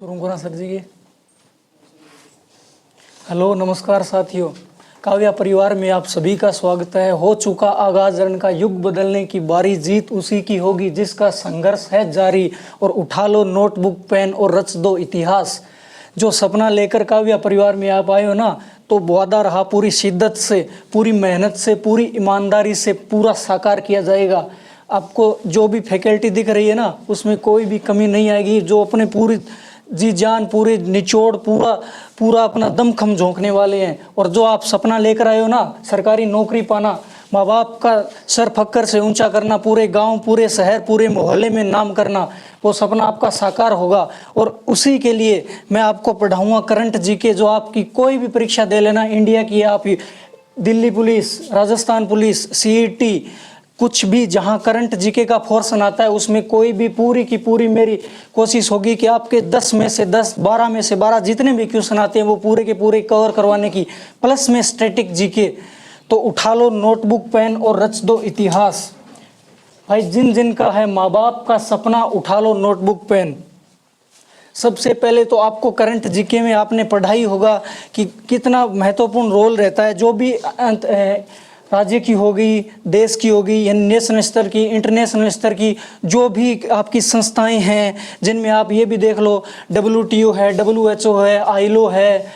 शुरू सर जी की। हेलो नमस्कार साथियों, काव्या परिवार में आप सभी का स्वागत है। हो चुका आगाज रण का, युग बदलने की बारी, जीत उसी की होगी जिसका संघर्ष है जारी। और उठा लो नोटबुक पेन और रच दो इतिहास। जो सपना लेकर काव्या परिवार में आप आए हो ना, तो वादा रहा पूरी शिद्दत से, पूरी मेहनत से, पूरी ईमानदारी से पूरा साकार किया जाएगा। आपको जो भी फैकल्टी दिख रही है ना, उसमें कोई भी कमी नहीं आएगी। जो अपने पूरी जी जान, पूरे निचोड़, पूरा अपना दम खम झोंकने वाले हैं। और जो आप सपना लेकर आए हो ना, सरकारी नौकरी पाना, माँ बाप का सर फक्कर से ऊंचा करना, पूरे गांव, पूरे शहर, पूरे मोहल्ले में नाम करना, वो सपना आपका साकार होगा। और उसी के लिए मैं आपको पढ़ाऊंगा करंट जीके। जो आपकी कोई भी परीक्षा दे लेना, इंडिया की, आप Delhi police, Rajasthan police, CET, कुछ भी जहां करंट जीके का पोर्शन आता है, उसमें कोई भी पूरी की पूरी मेरी कोशिश होगी कि आपके 10 में से 10, 12 में से 12 जितने भी क्वेश्चन आते हैं वो पूरे के पूरे कवर करवाने की, प्लस में स्टैटिक जीके। तो उठा लो नोटबुक पेन और रच दो इतिहास। भाई जिन जिन का है माँ बाप का सपना, उठा लो नोटबुक पेन। सबसे पहले तो आपको करंट जीके में आपने पढ़ाई होगा कि कितना महत्वपूर्ण रोल रहता है। जो भी राज्य की होगी, देश की होगी, या नेशनल स्तर की, इंटरनेशनल स्तर की, जो भी आपकी संस्थाएं हैं, जिनमें आप ये भी देख लो WTO है, WHO है, ILO है,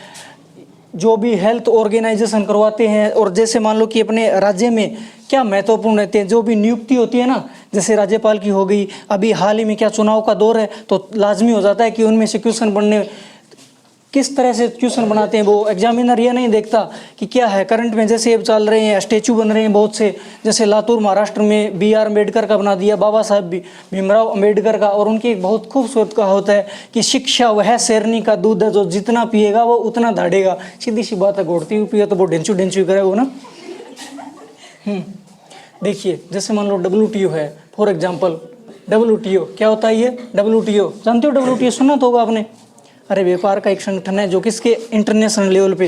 जो भी हेल्थ ऑर्गेनाइजेशन करवाते हैं। और जैसे मान लो कि अपने राज्य में क्या महत्वपूर्ण रहते हैं, जो भी नियुक्ति होती है ना, जैसे राज्यपाल की हो गई, अभी हाल ही में क्या चुनाव का दौर है, तो लाजमी हो जाता है कि उनमें से क्वेश्चन बनने, किस तरह से क्वेश्चन बनाते हैं वो एग्जामिनर ये नहीं देखता कि क्या है करंट में। जैसे अब चल रहे हैं, स्टेचू बन रहे हैं बहुत से, जैसे लातूर महाराष्ट्र में BR अम्बेडकर का बना दिया, बाबा साहब भीमराव अम्बेडकर का। और उनकी एक बहुत खूबसूरत कहावत है कि शिक्षा वह शेरनी का दूध है, जो जितना पिएगा वो उतना दाढ़ेगा। सीधी सी बात है, घोड़ती हुई पिए तो वो ढेंचू ढेंचू करे वो ना। देखिए जैसे मान लो WTO है, फॉर एग्जाम्पल WTO क्या होता है? ये WTO जानते हो? WTO सुना तो होगा आपने। अरे व्यापार का एक संगठन है जो किसके इंटरनेशनल लेवल पे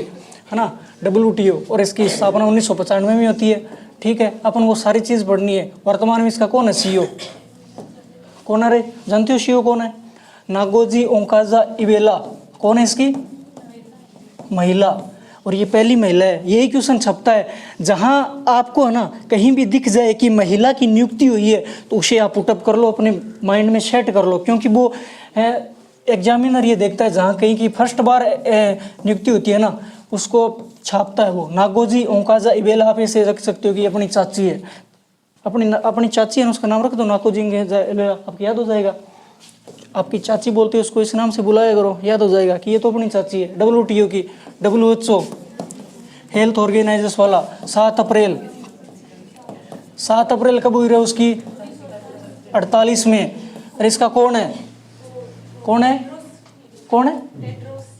है ना, WTO। और इसकी स्थापना 1995 में होती है। ठीक है, अपन को सारी चीज़ पढ़नी है। वर्तमान में इसका कौन है? CEO कौन है रे? जानते हो CEO कौन है? नागोजी ओंकाजा-इवेला। कौन है इसकी? महिला। और ये पहली महिला है। यही क्वेश्चन छपता है, जहां आपको है ना कहीं भी दिख जाए कि महिला की नियुक्ति हुई है, तो उसे आप पुटअप कर लो, अपने माइंड में सेट कर लो। क्योंकि वो एग्जामिनर ये देखता है जहाँ कहीं की फर्स्ट बार नियुक्ति होती है ना, उसको छापता है वो। नागोजी ओंकाजा-इवेला, आप ऐसे रख सकते हो कि अपनी चाची है, अपनी चाची है ना, उसका नाम रख दो नागोजी ओंकाजा-इवेला, आपको याद हो जाएगा। आपकी चाची बोलते हो उसको इस नाम से बुलाया करो, याद हो जाएगा कि ये तो अपनी चाची है। WTO की, WHO हेल्थ ऑर्गेनाइजेशन वाला 7 अप्रैल कब हुई रहा उसकी? 48 में। अरे इसका कौन है? कौन है?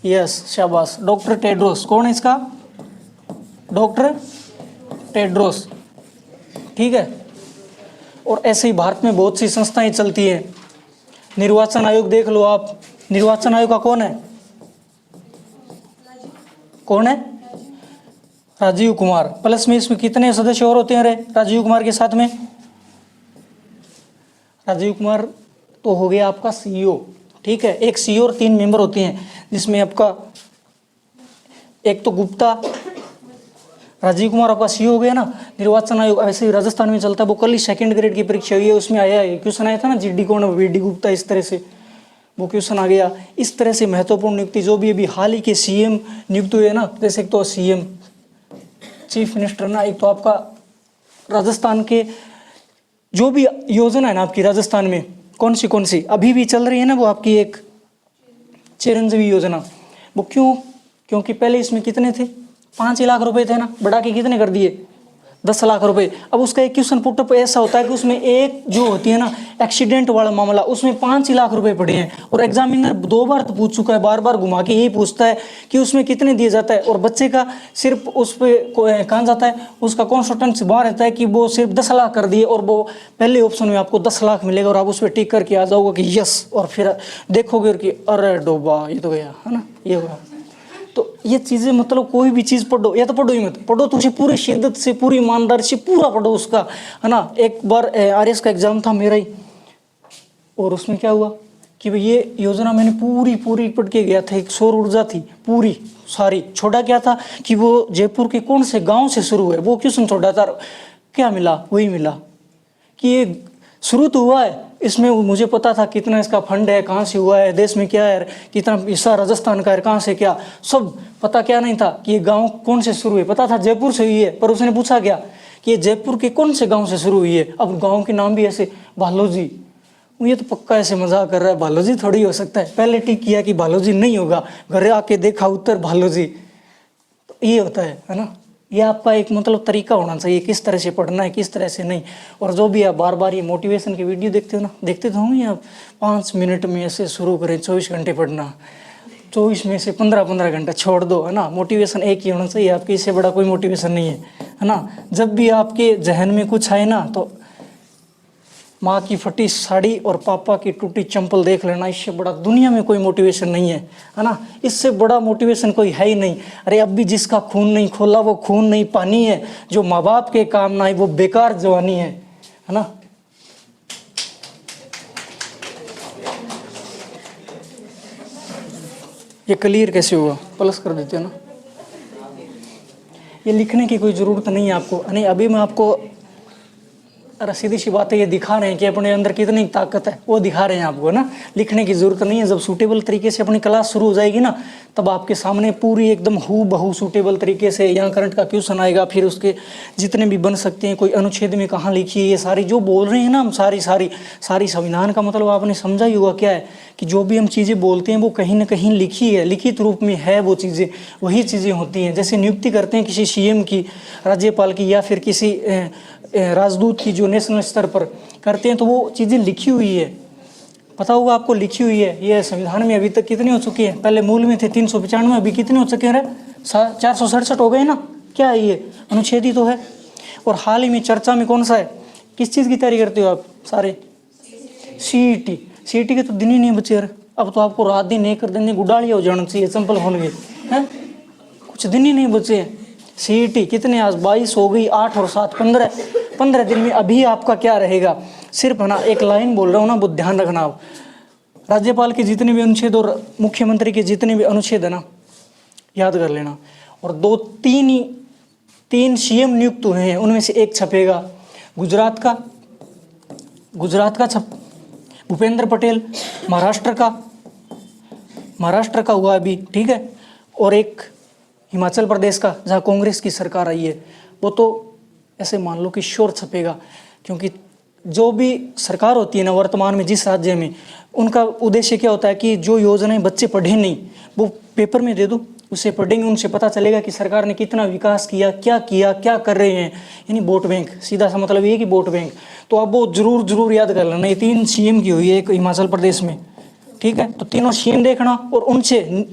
यस, शाबाश, डॉक्टर टेड्रोस। कौन है इसका? Doctor Tedros. ठीक है। और ऐसे ही भारत में बहुत सी संस्थाएं चलती हैं। निर्वाचन आयोग देख लो आप, निर्वाचन आयोग का कौन है? राजीव कुमार। प्लस में इसमें कितने सदस्य और होते हैं रे राजीव कुमार के साथ में? राजीव कुमार तो हो गया आपका CEO। ठीक है, एक CEO और 3 मेंबर होते हैं, जिसमें आपका एक तो गुप्ता, राजीव कुमार आपका CEO हो गया ना। निर्वाचन आयोग ऐसे ही राजस्थान में चलता है, वो कल ही 2nd ग्रेड की परीक्षा हुई है, उसमें आया है क्वेश्चन, आया था ना GD कौन, VD गुप्ता, इस तरह से वो क्वेश्चन आ गया। इस तरह से महत्वपूर्ण नियुक्ति जो भी अभी हाल ही के CM नियुक्त हुए ना, जैसे एक तो CM चीफ मिनिस्टर ना, एक तो आपका राजस्थान के जो भी योजना है ना आपकी राजस्थान में, कौन सी अभी भी चल रही है ना, वो आपकी एक चिरंजीवी योजना। वो क्योंकि पहले इसमें कितने थे? 5 लाख रुपए थे ना, बढ़ा के कितने कर दिए? 10 लाख रुपए। अब उसका एक क्वेश्चन पुटअप ऐसा होता है कि उसमें एक जो होती है ना एक्सीडेंट वाला मामला, उसमें 5 लाख रुपए पड़े हैं। और एग्जामिनर 2 बार तो पूछ चुका है, बार बार घुमा के यही पूछता है कि उसमें कितने दिए जाता है। और बच्चे का सिर्फ उस पर कहाँ जाता है, उसका कॉन्स्टिट्यूंस वहाँ रहता है कि वो सिर्फ 10 लाख कर दिए, और वो पहले ऑप्शन में आपको 10 लाख मिलेगा, और आप उस पर टिक करके आ जाओगे कि यस, और फिर देखोगे कि अरे डोबा, ये तो गया है ना, ये हुआ। तो ये चीज़ें मतलब कोई भी चीज़ पढ़ो, या तो पढ़ो ही मत, पढ़ो तो उसे पूरी शिद्दत से, पूरी ईमानदारी से पूरा पढ़ो उसका, है ना। एक बार RS का एग्जाम था मेरा ही, और उसमें क्या हुआ कि भाई ये योजना मैंने पूरी पढ़ के गया था। एक सौर ऊर्जा थी पूरी सारी। छोड़ा क्या था कि वो जयपुर के कौन से गांव से शुरू है, वो क्वेश्चन छोड़ा था। क्या मिला? वही मिला कि ये शुरू तो हुआ है, इसमें मुझे पता था कितना इसका फंड है, कहाँ से हुआ है, देश में क्या है, कितना हिस्सा राजस्थान का है, कहाँ से क्या, सब पता। क्या नहीं था कि ये गांव कौन से शुरू हुई, पता था जयपुर से हुई है, पर उसने पूछा क्या कि ये जयपुर के कौन से गांव से शुरू हुई है। अब गांव के नाम भी ऐसे, भालोजी, ये तो पक्का ऐसे मजाक कर रहा है, भालोजी थोड़ी हो सकता है। पहले टिक किया कि भालोजी नहीं होगा, घर आके देखा उत्तर भालोजी, तो ये होता है ना। ये आपका एक मतलब तरीका होना चाहिए किस तरह से पढ़ना है, किस तरह से नहीं। और जो भी आप बार बार ये मोटिवेशन की वीडियो देखते हो ना, देखते तो होंगे आप, 5 मिनट में ऐसे शुरू करें 24 घंटे पढ़ना, 24 में से 15-15 घंटा छोड़ दो, है ना। मोटिवेशन एक ही होना चाहिए आपके, इससे बड़ा कोई मोटिवेशन नहीं है ना। जब भी आपके जहन में कुछ आए ना, तो माँ की फटी साड़ी और पापा की टूटी चंपल देख लेना, इससे बड़ा दुनिया में कोई मोटिवेशन नहीं है ना। इससे बड़ा मोटिवेशन कोई है ही नहीं। अरे अब भी जिसका खून नहीं खोला वो खून नहीं पानी है, जो माँ बाप के काम ना आए वो बेकार जवानी है ना। ये क्लियर कैसे हुआ? प्लस कर देते हो ना। ये लिखने की कोई ज़रूरत नहीं है आपको। नहीं, अभी मैं आपको सीधी सी बात है, ये दिखा रहे हैं कि अपने अंदर कितनी ताकत है, वो दिखा रहे हैं आपको ना। लिखने की ज़रूरत नहीं है। जब सूटेबल तरीके से अपनी क्लास शुरू हो जाएगी ना, तब आपके सामने पूरी एकदम हूबहू सूटेबल तरीके से यहाँ करंट का क्वेश्चन आएगा, फिर उसके जितने भी बन सकते हैं, कोई अनुच्छेद में कहाँ लिखी है, ये सारी जो बोल रहे हैं ना हम, सारी संविधान का मतलब आपने समझा ही होगा क्या है कि जो भी हम चीज़ें बोलते हैं वो कहीं ना कहीं लिखी है, लिखित रूप में है, वो चीज़ें वही चीज़ें होती हैं। जैसे नियुक्ति करते हैं किसी सीएम की, राज्यपाल की, या फिर किसी राजदूत की जो नेशनल स्तर पर करते हैं, तो वो चीज़ें लिखी हुई है, पता होगा आपको, लिखी हुई है। ये संविधान में अभी तक कितनी हो चुकी है? पहले मूल में थे 395, अभी कितने हो चुके हैं? 467 हो गए ना। क्या है ये? अनुच्छेद ही तो है। और हाल ही में चर्चा में कौन सा है? किस चीज़ की तैयारी करते हो आप सारे? सीईटी के तो दिन ही नहीं बचे यार। अब तो आपको रात दिन एक कर देंगे, गुडालिया हो जाना चाहिए, चंपल होने हैं, कुछ दिन ही नहीं बचे हैं। सीईटी कितने आज 22 हो गई, 8 और 7 15 दिन में। अभी आपका क्या रहेगा? सिर्फ है ना, एक लाइन बोल रहा हूँ ना, वो ध्यान रखना आप। राज्यपाल के जितने भी अनुच्छेद और मुख्यमंत्री के जितने भी अनुच्छेद है ना, याद कर लेना। और 3 सीएम नियुक्त हुए हैं, उनमें से एक छपेगा गुजरात का छप भूपेंद्र पटेल, महाराष्ट्र का हुआ अभी, ठीक है। और एक हिमाचल प्रदेश का, जहाँ कांग्रेस की सरकार आई है, वो तो ऐसे मान लो कि श्योर छपेगा। क्योंकि जो भी सरकार होती है ना वर्तमान में जिस राज्य में, उनका उद्देश्य क्या होता है कि जो योजनाएं बच्चे पढ़े नहीं, वो पेपर में दे दो, उसे पढ़ेंगे, उनसे पता चलेगा कि सरकार ने कितना विकास किया, क्या कर रहे हैं। यानी वोट बैंक, सीधा सा मतलब ये कि वोट बैंक। तो अब वो जरूर याद कर लेना। ये 3 सीएम की हुई है एक हिमाचल प्रदेश में, ठीक है। तो तीनों सीएम देखना, और उनसे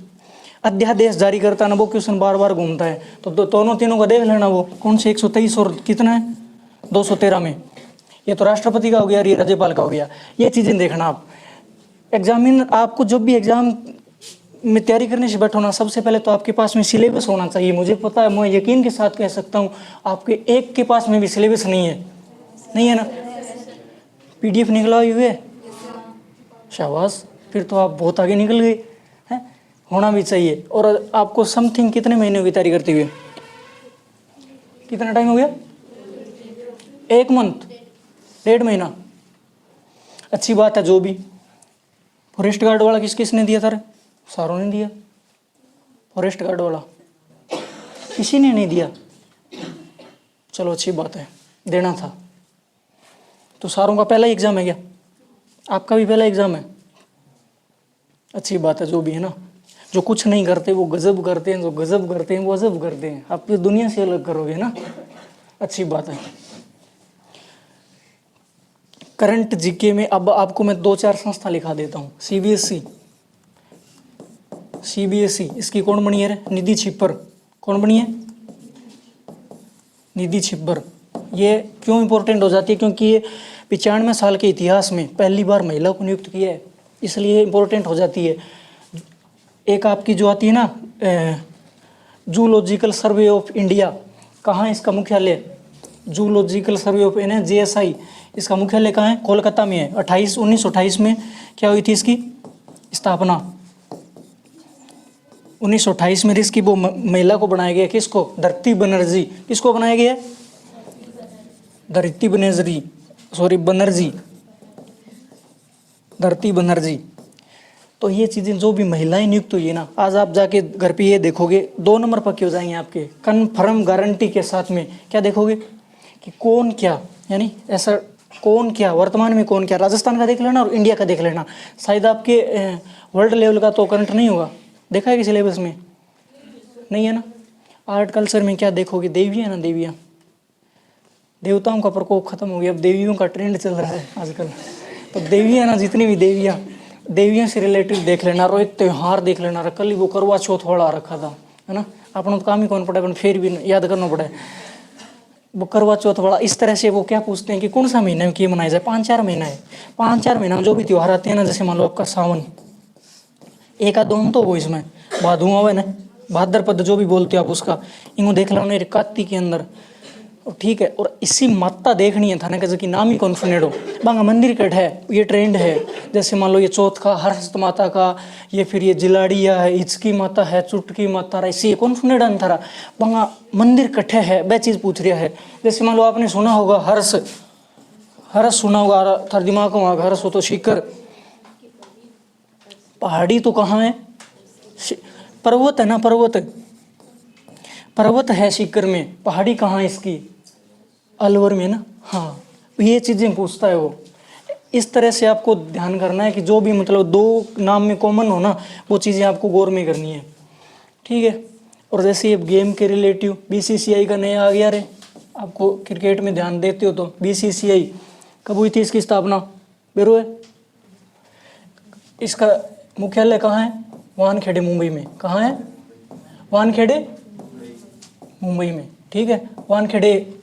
अध्यादेश जारी करता ना, वो क्वेश्चन बार बार घूमता है। तो दोनों तीनों का देख लेना, वो कौन से 123 और कितना है 213 में। ये तो राष्ट्रपति का हो गया, ये राज्यपाल का हो गया। ये चीज़ें देखना आप। आपको जब भी एग्जाम में तैयारी करने से बैठो ना, सबसे पहले तो आपके पास में सिलेबस होना चाहिए। मुझे पता है, मैं यकीन के साथ कह सकता हूँ, आपके एक के पास में भी सिलेबस नहीं है ना। PDF निकला हुई है, शाबाश, फिर तो आप बहुत आगे निकल गए हैं। होना भी चाहिए। और आपको समथिंग कितने महीने की तैयारी करते हुए? कितना टाइम हो गया? 1 मंथ, 1.5 महीना। अच्छी बात है। जो भी फॉरेस्ट गार्ड वाला किसने दिया था? सारों ने दिया। फॉरेस्ट गार्ड वाला किसी ने नहीं दिया, चलो अच्छी बात है, देना था। तो सारों का पहला एग्जाम है क्या? आपका भी पहला एग्जाम है, अच्छी बात है। जो भी है ना, जो कुछ नहीं करते वो गजब करते हैं, जो गजब करते हैं वो अजब करते हैं। आप तो दुनिया से अलग करोगे ना, अच्छी बात है। करंट जीके में अब आपको मैं 2-4 संस्था लिखा देता हूँ। सीबीएसई, इसकी कौन बनी है? निधि छिब्बर। कौन बनी है? निधि छिब्बर। ये क्यों इंपॉर्टेंट हो जाती है? क्योंकि ये 95 साल के इतिहास में पहली बार महिला को नियुक्त किया है, इसलिए इंपॉर्टेंट हो जाती है। एक आपकी जो आती है ना, जूलॉजिकल सर्वे ऑफ इंडिया, कहाँ है इसका मुख्यालय? Zoological survey of India, JSI, इसका मुख्यालय कहाँ है? कोलकाता में है। 1928 में क्या हुई थी इसकी स्थापना 1928 में इसकी वो महिला को बनाया गया, किसको? धरती बनर्जी। किसको बनाया गया? धरती बनर्जी, सॉरी बनर्जी, धरती बनर्जी। तो ये चीज़ें जो भी महिलाएं नियुक्त हुई है ना, आज आप जाके घर पे ये देखोगे 2 नंबर पक्के हो जाएंगे आपके, कन्फर्म गारंटी के साथ में। क्या देखोगे कि कौन क्या, यानी ऐसा कौन क्या, वर्तमान में कौन क्या। राजस्थान का देख लेना और इंडिया का देख लेना, शायद आपके वर्ल्ड लेवल का तो करंट नहीं होगा, देखा है कि सिलेबस में नहीं है ना। आर्ट कल्चर में क्या देखोगे? देवियाँ ना, देवियाँ, देवताओं का प्रकोप खत्म हो गया, अब देवियों का ट्रेंड चल रहा है आजकल। तो देवियाँ ना, जितनी भी देवियाँ, देवियों से रिलेटेड देख लेना। और एक त्यौहार देख लेना, कल ही वो करवा चौथ वाला रखा था, है ना। अपना तो काम ही कौन पड़ा, फिर भी याद करना पड़ा है वो करवा चौथ वाला। इस तरह से वो क्या पूछते हैं कि कौन सा महीने में ये मनाया जाए? 5-4 महीना है, 5-4 महीना में जो भी त्यौहार आते हैं ना, जैसे मान लो आपका सावन, एक आध दो तो वो इसमें भादुआ हुआ ना, भाद्रपद जो भी बोलते हो आप उसका, इनको देख लो ना कार्तिक के अंदर, ठीक है। और इसी माता देखनी है थाने का कि नाम ही कॉन्फिडेंट हो, बांगा मंदिर कट है, ये ट्रेंड है। जैसे मान लो ये चौथ का हरहस्त माता का, ये फिर ये जिलाड़िया है, हिचकी माता है, चुटकी माता है, इसी कॉन्फिडेंट अंतरा बांगा मंदिर कट्ठे है, वह चीज़ पूछ रहा है। जैसे मान लो आपने सुना होगा हर्ष, हर्ष सुना होगा, थार दिमाग में हर्ष हो तो शिखर, पहाड़ी तो कहाँ है? पर्वत है ना, पर्वत, पर्वत है शिखर में, पहाड़ी कहाँ है इसकी? अलवर में ना। हाँ, ये चीज़ें पूछता है वो। इस तरह से आपको ध्यान करना है कि जो भी मतलब 2 नाम में कॉमन हो ना, वो चीज़ें आपको गौर में करनी है, ठीक है। और जैसे ये गेम के रिलेटिव बीसीसीआई का नया आ गया रे, आपको क्रिकेट में ध्यान देते हो तो बीसीसीआई कब हुई थी इसकी स्थापना? बेरो है। इसका मुख्यालय कहाँ है? वानखेड़े, मुंबई में। कहाँ है? वानखेड़े, मुंबई में, ठीक है। वानखेड़े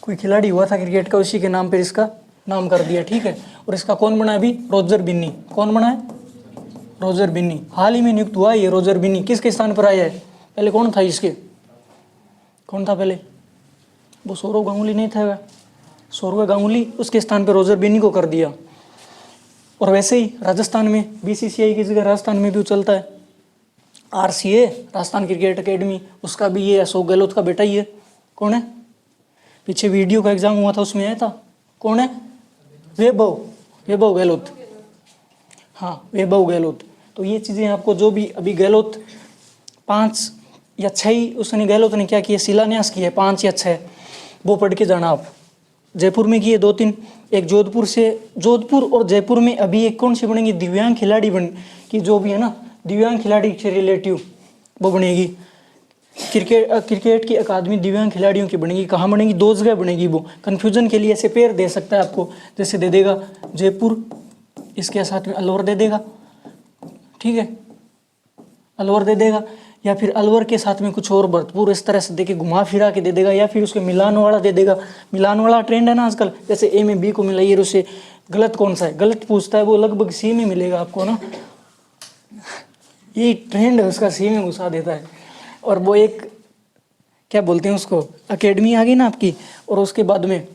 कोई खिलाड़ी हुआ था क्रिकेट का, उसी के नाम पर इसका नाम कर दिया, ठीक है। और इसका कौन बना अभी? रोजर बिन्नी। कौन बना है? रोजर बिन्नी। हाल ही में नियुक्त हुआ ये रोजर बिन्नी। किसके स्थान पर आया है? पहले कौन था इसके? कौन था पहले? वो सौरव गांगुली नहीं था वह, सौरव गांगुली, उसके स्थान पर रोजर बिन्नी को कर दिया। और वैसे ही राजस्थान में बीसीसीआई की जगह राजस्थान में भी चलता है आरसीए, राजस्थान क्रिकेट अकेडमी, उसका भी ये अशोक गहलोत का बेटा ही है। कौन है? पीछे वीडियो का एग्जाम हुआ था उसमें आया था, कौन है? वैभव, वैभव गहलोत। हाँ, वैभव गहलोत। तो ये चीज़ें आपको जो भी अभी गहलोत 5 या 6 ही उसने गहलोत ने क्या किया, शिलान्यास किया है, 5 या 6, वो पढ़ के जाना आप। जयपुर में किए 2-3, एक जोधपुर से, जोधपुर और जयपुर में अभी एक कौन सी बनेगी? दिव्यांग खिलाड़ी बन की, जो भी है ना दिव्यांग खिलाड़ी से रिलेटिव वो बनेगी। क्रिकेट की अकादमी दिव्यांग खिलाड़ियों की बनेगी। कहाँ बनेगी? 2 जगह बनेगी। वो कन्फ्यूजन के लिए ऐसे पेयर दे सकता है आपको, जैसे दे देगा जयपुर, इसके साथ में अलवर दे देगा, ठीक है, अलवर दे देगा, या फिर अलवर के साथ में कुछ और भरतपुर, इस तरह से देके घुमा फिरा के दे देगा, या फिर उसके मिलान वाला दे देगा। मिलान वाला ट्रेंड है ना आजकल, जैसे ए में बी को मिलाइए, उससे गलत कौन सा है, गलत पूछता है, वो लगभग सी में मिलेगा आपको ना, ये ट्रेंड है उसका, सी में घुसा देता है। और वो एक क्या बोलते हैं उसको, अकेडमी आ गई ना आपकी। और उसके बाद में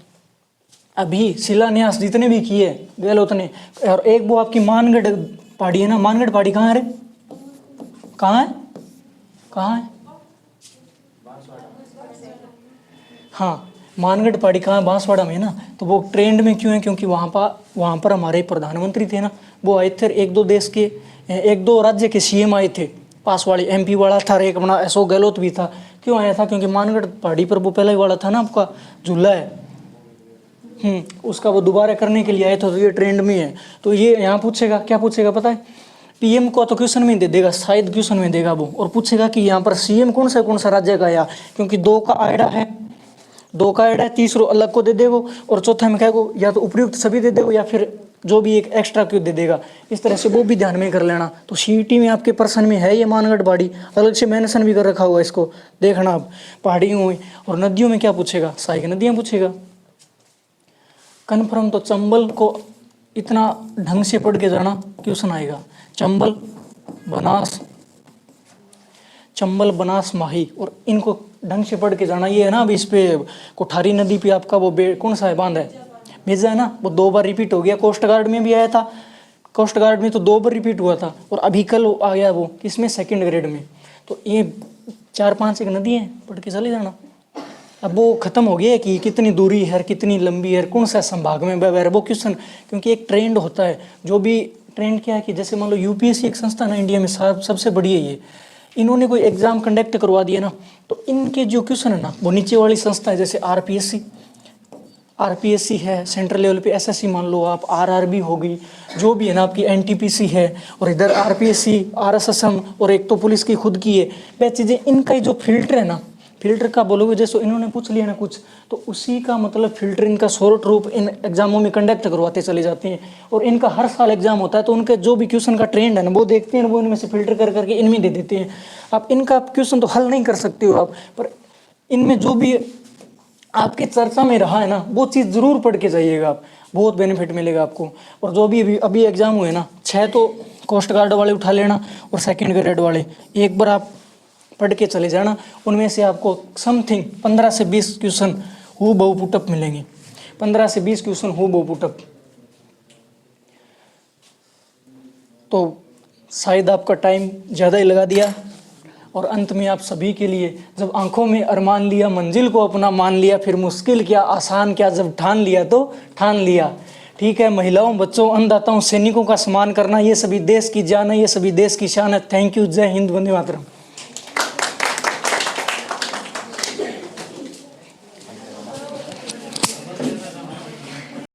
अभी शिलान्यास जितने भी किए गहलोत ने, और एक वो आपकी मानगढ़ पहाड़ी है ना, मानगढ़ पहाड़ी कहाँ है रे? कहाँ है? कहाँ है? हाँ, मानगढ़ पहाड़ी कहाँ है? बांसवाड़ा में है ना। तो वो ट्रेंड में क्यों है? क्योंकि वहाँ पर हमारे प्रधानमंत्री थे ना, वो आए थे, 1-2 देश के, 1-2 राज्य के सीएम आए थे, पास वाले एमपी वाला था, एक अपना अशोक गहलोत भी था। क्यों आया था? क्योंकि मानगढ़ पहाड़ी पर वो पहले वाला था ना आपका झूला है, उसका वो दोबारा करने के लिए आए थे, तो ये ट्रेंड में है। तो ये यहाँ पूछेगा, क्या पूछेगा पता है? पीएम को तो क्वेश्चन में दे देगा, शायद क्वेश्चन में देगा वो, और पूछेगा कि यहाँ पर सीएम कौन सा राज्य का आया, क्योंकि 2 का आइडा है, 2 का आइडा है, तीसरो अलग को दे देगो, और चौथा में क्या को, या तो उपयुक्त सभी दे देगो, या फिर जो भी एक एक्स्ट्रा क्यों दे देगा। इस तरह से वो भी ध्यान में कर लेना। तो सीईटी में आपके पर्सन में है ये मानगढ़ पहाड़ी, अलग से मेंशन भी कर रखा हुआ, इसको देखना आप। पहाड़ियों में और नदियों में क्या पूछेगा? सहायक नदियाँ पूछेगा। कन्फर्म तो चंबल को इतना ढंग से पढ़ के जाना, क्वेश्चन आएगा। चंबल, बनास, माही, और इनको ढंग से पढ़ के जाना। ये है ना, अभी इस पे कोठारी नदी पे आपका वो कौन सा है बांध है, भेजा है ना, वो 2 बार रिपीट हो गया। कोस्ट गार्ड में भी आया था, कोस्ट गार्ड में तो 2 बार रिपीट हुआ था, और अभी कल आ गया वो किसमें, 2nd ग्रेड में। तो ये 4-5 एक नदी है, पढ़ के चले जाना। अब वो खत्म हो गया है कि कितनी दूरी है, कितनी लंबी है, कौन सा संभाग में वगैरह वो क्वेश्चन, क्योंकि एक ट्रेंड होता है। जो भी ट्रेंड क्या है कि जैसे मान लो यूपीएससी एक संस्था ना इंडिया में सबसे बड़ी है ये, इन्होंने कोई एग्जाम कंडक्ट करवा दिया ना, तो इनके जो क्वेश्चन है ना वो नीचे वाली संस्था है, जैसे आरपीएससी है सेंट्रल लेवल पे, एसएससी मान लो आप, आरआरबी होगी, जो भी है ना आपकी एनटीपीसी है, और इधर आरपीएससी, आरएसएसएम, और एक तो पुलिस की खुद की है, वह चीज़ें इनका जो फिल्टर है ना, फिल्टर का बोलोगे जैसे इन्होंने पूछ लिया ना कुछ, तो उसी का मतलब फिल्टर इनका शॉर्ट रूप इन एग्जामों में कंडक्ट करवाते चले जाते हैं। और इनका हर साल एग्जाम होता है, तो उनके जो भी क्वेश्चन का ट्रेंड है ना वो देखते हैं, वो इनमें से फिल्टर कर करके इनमें दे देते हैं। आप इनका क्वेश्चन तो हल नहीं कर सकते हो आप, पर इनमें जो भी आपके चर्चा में रहा है ना वो चीज़ ज़रूर पढ़ के जाइएगा आप, बहुत बेनिफिट मिलेगा आपको। और जो भी अभी एग्जाम हुए ना 6 तो कोस्ट गार्ड वाले उठा लेना, और 2nd ग्रेड वाले एक बार आप पढ़ के चले जाना, उनमें से आपको समथिंग 15 से 20 क्वेश्चन हु बहु पुटअप मिलेंगे, 15 से 20 क्वेश्चन हु बहु पुटअप। तो शायद आपका टाइम ज़्यादा ही लगा दिया, और अंत में आप सभी के लिए, जब आंखों में अरमान लिया, मंजिल को अपना मान लिया, फिर मुश्किल क्या आसान क्या, जब ठान लिया तो ठान लिया। ठीक है, महिलाओं, बच्चों, अन्नदाताओं, सैनिकों का सम्मान करना, ये सभी देश की जान है, ये सभी देश की शान है। थैंक यू, जय हिंद, वंदे मातरम।